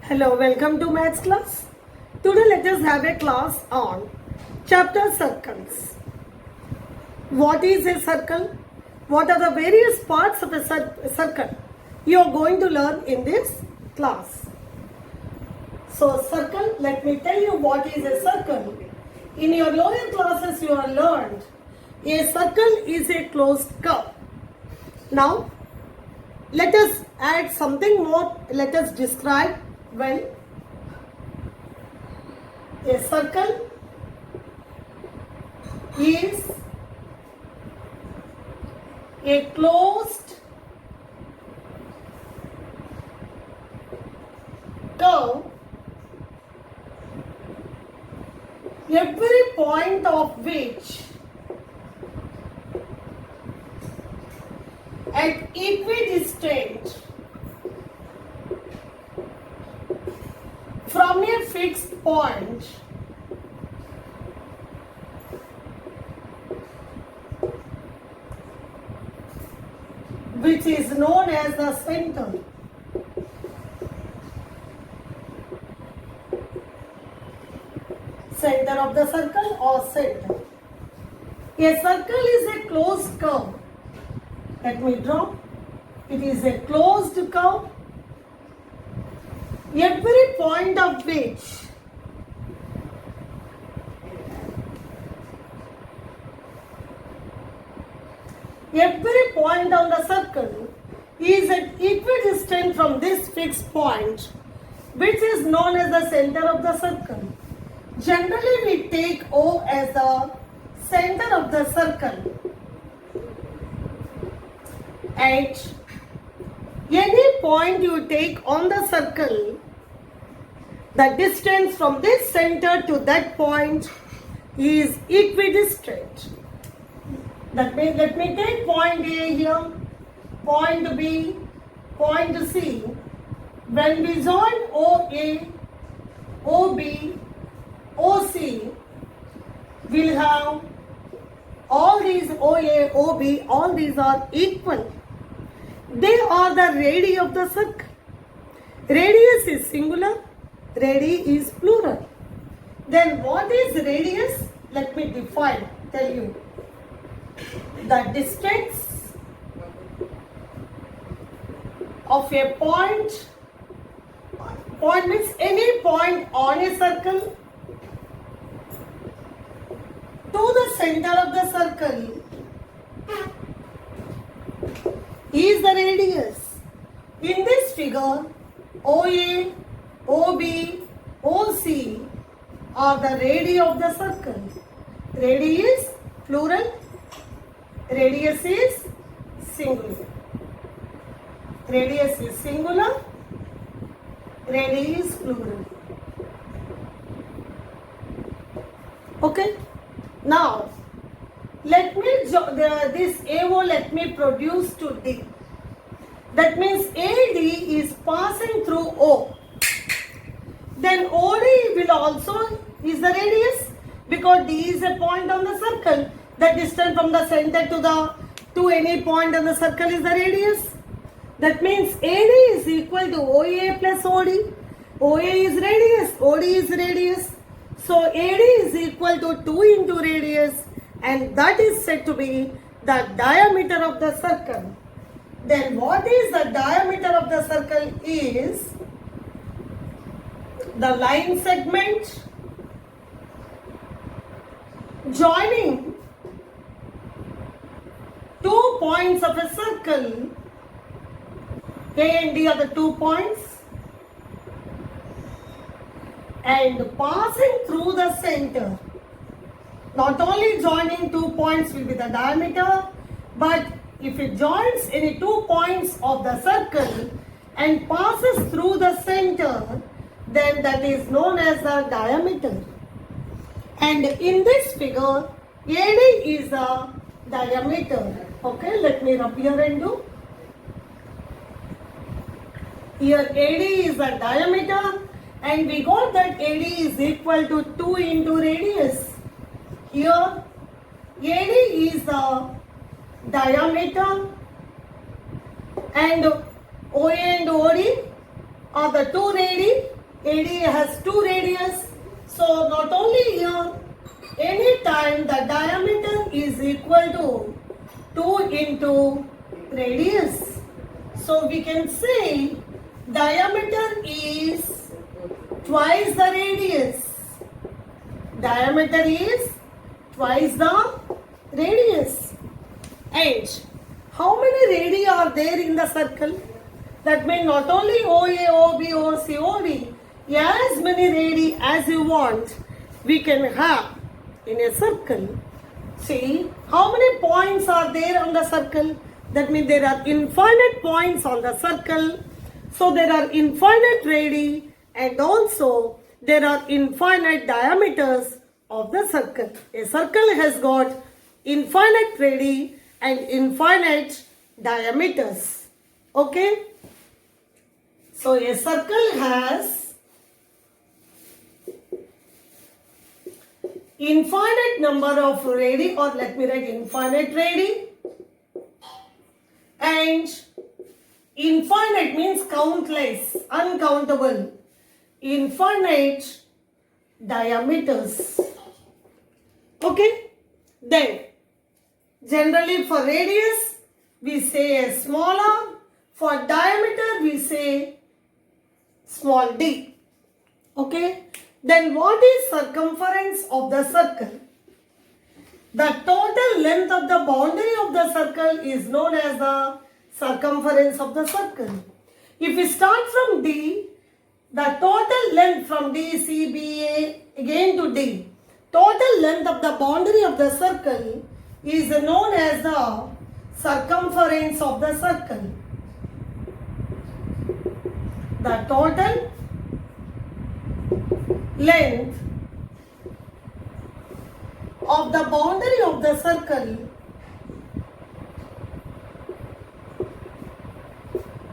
Hello, welcome to maths class. Today let us have a class on chapter circles. What is a circle? What are the various parts of a circle? You are going to learn in this class. So circle, let me tell you what is a circle. In your lower classes you have learned a circle is a closed curve. Now let us add something more. Let us describe well. A circle is a closed curve, every point of which at equidistant from a fixed point which is known as the center. Center of the circle or center. A circle is a closed curve. Let me draw. It is a closed curve, every point of which on the circle is at equidistant from this fixed point, which is known as the center of the circle. Generally, we take O as the center of the circle. At any point you take on the circle, the distance from this center to that point is equidistant. That means, let me take point A here, point B, point C. When we join OA, OB, OC, we'll have all these OA, OB, all these are equal. They are the radii of the circle. Radius is singular, radii is plural. Then what is radius? Let me tell you. The distance of a point means any point on a circle to the center of the circle is the radius. In this figure, OA, OB, OC are the radii of the circle. Radii is plural, radius is singular. Radius is singular, radii is plural. Okay? Now, let me this AO let me produce to D. That means AD is passing through O. Then OD will also is the radius because D is a point on the circle. The distance from the center to any point on the circle is the radius. That means AD is equal to OA plus OD. OA is radius, OD is radius. So AD is equal to 2 into radius, and that is said to be the diameter of the circle. Then what is the diameter of the circle is the line segment joining 2 points of a circle. A and D are the 2 points, and passing through the center. Not only joining 2 points will be the diameter, but if it joins any 2 points of the circle and passes through the center, then that is known as the diameter. And in this figure, AD is the diameter. Okay, let me rub here and do. Here AD is the diameter, and we got that AD is equal to 2 into radius. Here AD is the diameter and OA and OD are the two radii, AD has two radius. So not only here, any time the diameter is equal to 2 into radius. So we can say diameter is twice the radius. Diameter is twice the radius. And how many radii are there in the circle? That means not only OA, OB, OC, OD, as many radii as you want, we can have in a circle. See, how many points are there on the circle? That means there are infinite points on the circle. So there are infinite radii and also there are infinite diameters of the circle. A circle has got infinite radii and infinite diameters. Okay? So a circle has infinite number of radii, or let me write infinite radii, and infinite means countless, uncountable, infinite diameters. Okay? Then generally for radius we say a small r, for diameter we say small d. Okay? Then what is circumference of the circle? The total length of the boundary of the circle is known as the circumference of the circle. If we start from D, the total length from D, C, B, A again to D, total length of the boundary of the circle is known as the circumference of the circle. The total length of the boundary of the circle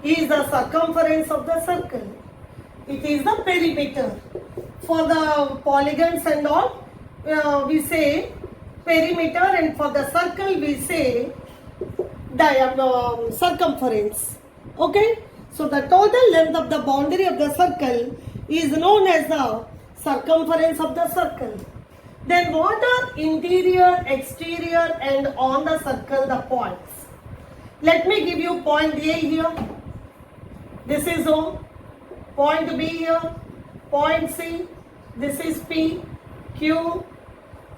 is the circumference of the circle. It is the perimeter. For the polygons and all, we say perimeter, and for the circle we say circumference. Okay? So the total length of the boundary of the circle is known as the circumference of the circle. Then what are interior, exterior and on the circle the points? Let me give you point A here. This is O. Point B here. Point C. This is P. Q.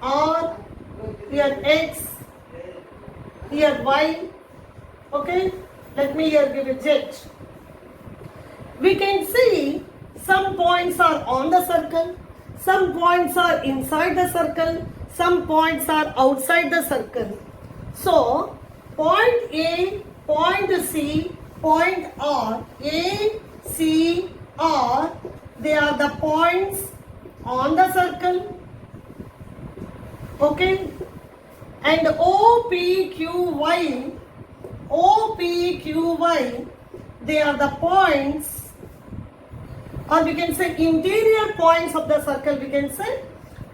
R. Here X. Here Y. Okay. Let me here give it Z. We can see some points are on the circle. Some points are inside the circle. Some points are outside the circle. So, point A, point C, point R, A, C, R, they are the points on the circle. Okay? And O, P, Q, Y, O, P, Q, Y, they are the points, or we can say interior points of the circle, we can say,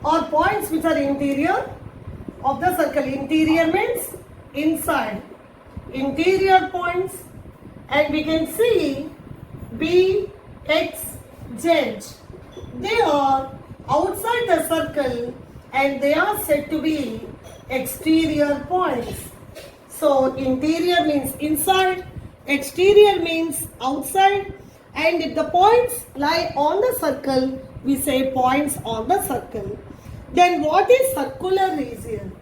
or points which are interior of the circle. Interior means inside. Interior points, and we can see B, X, Z. They are outside the circle and they are said to be exterior points. So interior means inside, exterior means outside, and if the points lie on the circle, we say points on the circle. Then what is circular region?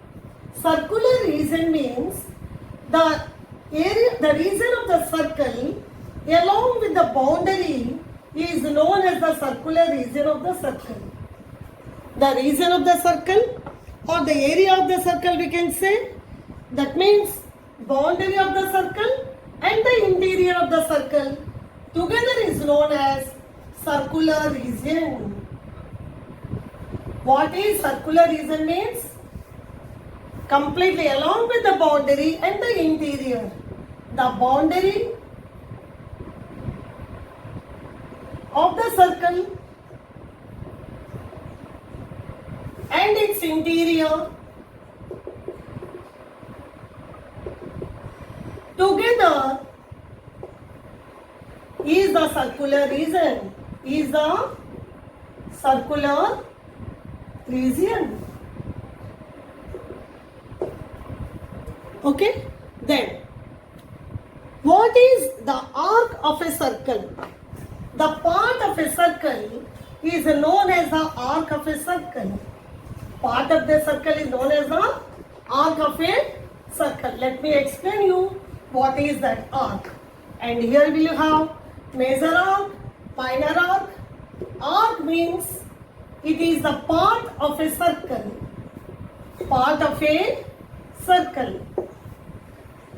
Circular region means the area, the region of the circle along with the boundary is known as the circular region of the circle. The region of the circle or the area of the circle, we can say, that means boundary of the circle and the interior of the circle together is known as circular region. What is circular region means? Completely along with the boundary and the interior. The boundary of the circle and its interior together is the circular region. Is the circular region. Okay, then what is the arc of a circle? The part of a circle is known as the arc of a circle. Part of the circle is known as the arc of a circle. Let me explain you what is that arc. And here we have major arc, minor arc. Arc means it is the part of a circle. Part of a circle.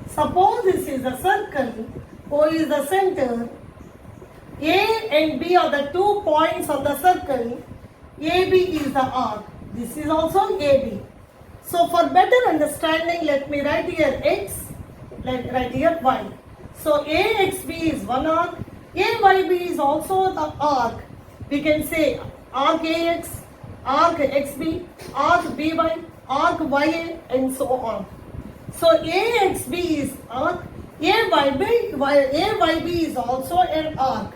Suppose this is a circle. O is the center. A and B are the 2 points of the circle. AB is the arc. This is also AB. So for better understanding, let me write here X, let write here Y. So AXB is one arc. AYB is also the arc. We can say arc AX, arc XB, arc BY, arc YA, and so on. So AXB is arc. AYB is also an arc.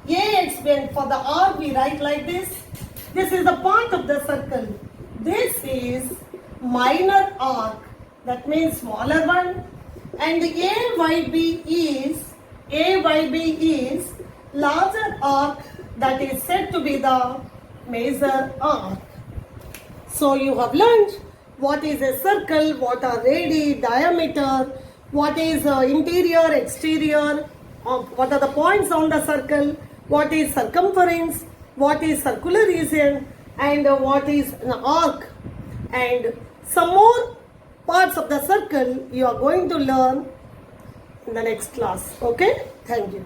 AXB, and for the arc we write like this. This is the part of the circle. This is minor arc, that means smaller one, and AYB is larger arc, that is said to be the major arc. So you have learned what is a circle, what are radii, diameter, what is interior, exterior, what are the points on the circle, what is circumference, what is circular region, and what is an arc. And some more parts of the circle you are going to learn in the next class. Okay? Thank you.